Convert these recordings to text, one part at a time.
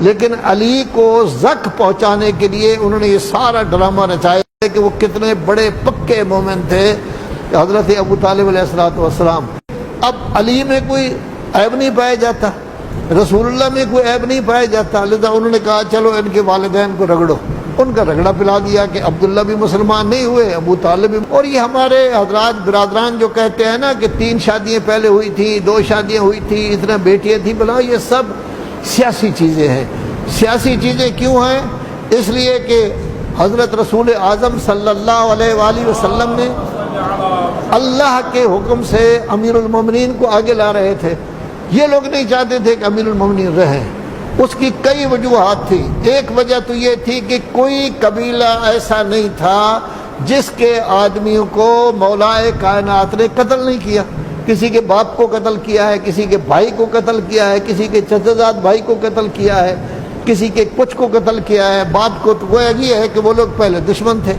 لیکن علی کو زک پہنچانے کے لیے انہوں نے یہ سارا ڈرامہ رچایا کہ وہ کتنے بڑے پکے مومن تھے حضرت ابو طالب علیہ السلام۔ اب علی میں کوئی عیب نہیں پایا جاتا، رسول اللہ میں کوئی عیب نہیں پایا جاتا، لذا انہوں نے کہا چلو ان کے والدین کو رگڑو، ان کا رگڑا پلا دیا کہ عبداللہ بھی مسلمان نہیں ہوئے، ابو طالب بھی۔ اور یہ ہمارے حضرات برادران جو کہتے ہیں نا کہ 3 شادیاں پہلے ہوئی تھی، 2 شادیاں ہوئی تھی، اتنا بیٹیاں تھیں، بلا یہ سب سیاسی چیزیں ہیں۔ سیاسی چیزیں کیوں ہیں؟ اس لیے کہ حضرت رسول اعظم صلی اللہ علیہ وآلہ وسلم نے اللہ کے حکم سے امیر المومنین کو آگے لا رہے تھے۔ یہ لوگ نہیں چاہتے تھے کہ امیر المومنین رہیں، اس کی کئی وجوہات تھی۔ ایک وجہ تو یہ تھی کہ کوئی قبیلہ ایسا نہیں تھا جس کے آدمیوں کو مولائے کائنات نے قتل نہیں کیا۔ کسی کے باپ کو قتل کیا ہے، کسی کے بھائی کو قتل کیا ہے، کسی کے چچا زاد بھائی کو قتل کیا ہے، کسی کے کچھ کو قتل کیا ہے۔ بات کو تو گویا یہ ہے کہ وہ لوگ پہلے دشمن تھے،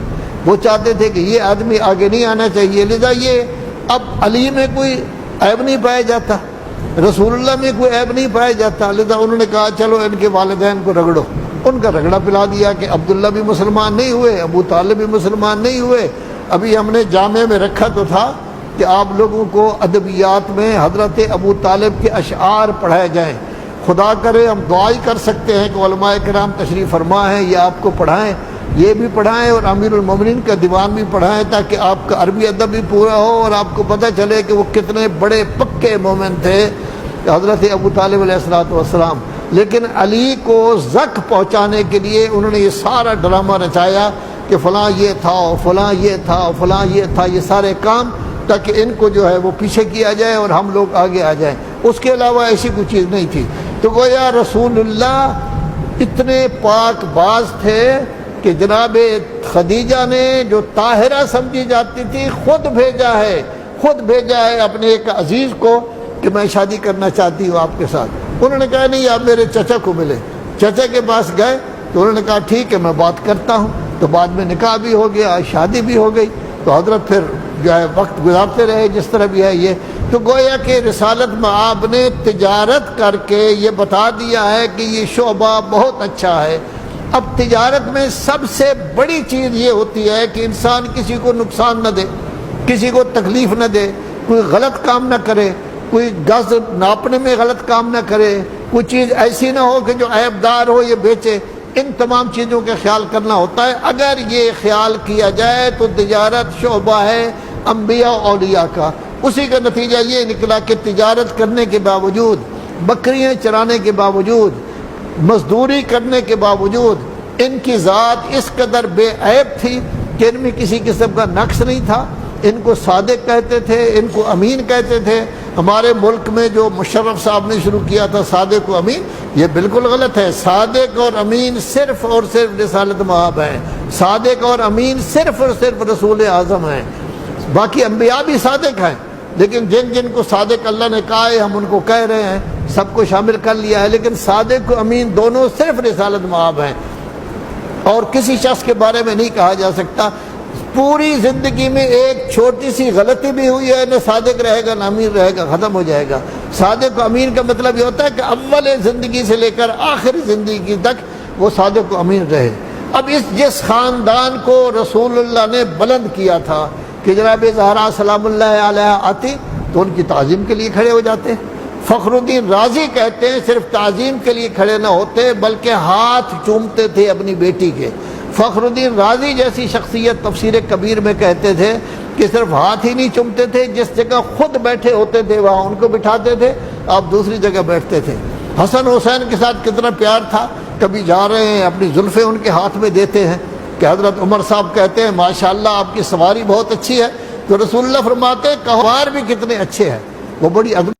وہ چاہتے تھے کہ یہ آدمی آگے نہیں آنا چاہیے، لذا یہ اب علی میں کوئی عیب نہیں پایا جاتا، رسول اللہ میں کوئی عیب نہیں پایا جاتا، لذا انہوں نے کہا چلو ان کے والدین کو رگڑو، ان کا رگڑا پلا دیا کہ عبداللہ بھی مسلمان نہیں ہوئے، ابو طالب بھی مسلمان نہیں ہوئے۔ ابھی ہم نے جامع میں رکھا تو تھا کہ آپ لوگوں کو ادبیات میں حضرت ابو طالب کے اشعار پڑھائے جائیں۔ خدا کرے ہم دعائی کر سکتے ہیں کہ علماء کرام تشریف فرما ہیں، یہ آپ کو پڑھائیں، یہ بھی پڑھائیں اور امیر المومنین کا دیوان بھی پڑھائیں، تاکہ آپ کا عربی ادب بھی پورا ہو اور آپ کو پتہ چلے کہ وہ کتنے بڑے پکے مومن تھے حضرت ابو طالب علیہ السلام۔ لیکن علی کو زک پہنچانے کے لیے انہوں نے یہ سارا ڈرامہ رچایا کہ فلاں یہ تھا، فلاں یہ تھا، فلاں یہ تھا، یہ سارے کام، تاکہ ان کو جو ہے وہ پیچھے کیا جائے اور ہم لوگ آگے آ جائیں۔ اس کے علاوہ ایسی کوئی چیز نہیں تھی۔ تو گویا رسول اللہ اتنے پاک باز تھے کہ جناب خدیجہ نے جو طاہرہ سمجھی جاتی تھی خود بھیجا ہے اپنے ایک عزیز کو کہ میں شادی کرنا چاہتی ہوں آپ کے ساتھ۔ انہوں نے کہا نہیں، آپ میرے چچا کو ملے۔ چچا کے پاس گئے تو انہوں نے کہا ٹھیک ہے میں بات کرتا ہوں، تو بعد میں نکاح بھی ہو گیا، شادی بھی ہو گئی۔ تو حضرت پھر جو ہے وقت گزارتے رہے جس طرح بھی ہے۔ یہ تو گویا کہ رسالت میں آپ نے تجارت کر کے یہ بتا دیا ہے کہ یہ شعبہ بہت اچھا ہے۔ اب تجارت میں سب سے بڑی چیز یہ ہوتی ہے کہ انسان کسی کو نقصان نہ دے، کسی کو تکلیف نہ دے، کوئی غلط کام نہ کرے، کوئی گز ناپنے میں غلط کام نہ کرے، کوئی چیز ایسی نہ ہو کہ جو عیب دار ہو یہ بیچے۔ ان تمام چیزوں کا خیال کرنا ہوتا ہے۔ اگر یہ خیال کیا جائے تو تجارت شعبہ ہے انبیاء اولیاء کا۔ اسی کا نتیجہ یہ نکلا کہ تجارت کرنے کے باوجود، بکریاں چرانے کے باوجود، مزدوری کرنے کے باوجود ان کی ذات اس قدر بے عیب تھی کہ ان میں کسی قسم کا نقص نہیں تھا۔ ان کو صادق کہتے تھے، ان کو امین کہتے تھے۔ ہمارے ملک میں جو مشرف صاحب نے شروع کیا تھا صادق و امین، یہ بالکل غلط ہے۔ صادق اور امین صرف اور صرف رسالت مآب ہیں، صادق اور امین صرف اور صرف رسول اعظم ہیں۔ باقی انبیاء بھی صادق ہیں، لیکن جن کو صادق اللہ نے کہا ہے ہم ان کو کہہ رہے ہیں، سب کو شامل کر لیا ہے، لیکن صادق و امین دونوں صرف رسالت مآب ہیں، اور کسی شخص کے بارے میں نہیں کہا جا سکتا۔ پوری زندگی میں ایک چھوٹی سی غلطی بھی ہوئی ہے، نہ صادق رہے گا نہ امین رہے گا، ختم ہو جائے گا۔ صادق و امین کا مطلب یہ ہوتا ہے کہ اول زندگی سے لے کر آخر زندگی تک وہ صادق و امین رہے۔ اب جس خاندان کو رسول اللہ نے بلند کیا تھا کہ جناب زہرا سلام اللہ علیہ آتی تو ان کی تعظیم کے لیے کھڑے ہو جاتے۔ فخر الدین رازی کہتے ہیں صرف تعظیم کے لیے کھڑے نہ ہوتے بلکہ ہاتھ چومتے تھے اپنی بیٹی کے۔ فخر الدین رازی جیسی شخصیت تفسیر کبیر میں کہتے تھے کہ صرف ہاتھ ہی نہیں چومتے تھے، جس جگہ خود بیٹھے ہوتے تھے وہاں ان کو بٹھاتے تھے، آپ دوسری جگہ بیٹھتے تھے۔ حسن حسین کے ساتھ کتنا پیار تھا، کبھی جا رہے ہیں اپنی زلفیں ان کے ہاتھ میں دیتے ہیں کہ حضرت عمر صاحب کہتے ہیں ماشاءاللہ آپ کی سواری بہت اچھی ہے، تو رسول اللہ فرماتے ہیں کوار بھی کتنے اچھے ہیں۔ وہ بڑی عظمت